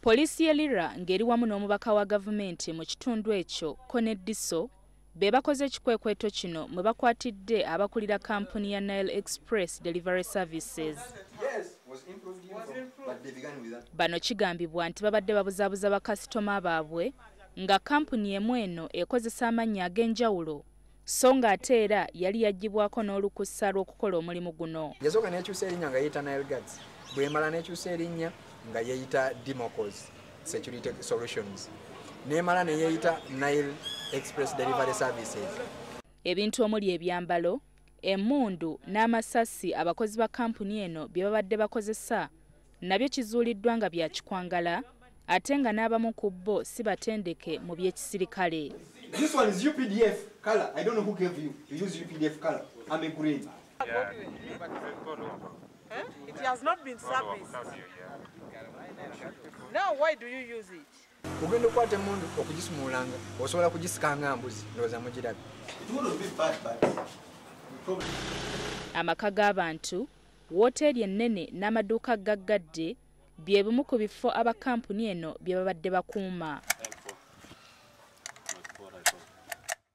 Poliisi ya Lira ngeri wamu n'omubaka wa gavumenti mu kitundu ekyo Konediso be bakoze ekikwekweto kino mwe bakwatidde abakulira kampuni ya Nile Express Delivery Services. Bano kigambibwa nti babadde babuzaabuza bakasitoma baabwe nga kampuni emu eno ekozesa amannya ag'enjawulo so ng'ate era yali yaggyibwako n'olukusa lw'okukola omulimu guno. Yasooka n'ekyusa erinnya nga yeeyita Nile Guards, bw'emala n'ekyusa erinnya nga yeeyita Dimocos Security Solutions, n'emala ne yeeyita Nile Express Delivery Services. Ebintu omuli ebyambalo, emmundu n'amasasi abakozi ba kampuni eno bye babadde bakozesa nabyo kizuuliddwa nga bya kikwangala ate nga n'abamu ku bo si batendeke mu by'ekisirikale. This one is UPDF color. I don't know who gave you. You use UPDF color. I'm a green. Yeah. It has not been serviced. Now why do you use it? Ugenda okwata emmundu okugisumulanga osobola kugisikanga mbuzi ndowooza mugirabye. It wouldn't be bad, but Amaka g'abantu, wooteeri ennene n'amaduuka gaggadde bye bimu ku bifo abakampuni eno bye babadde bakuuma.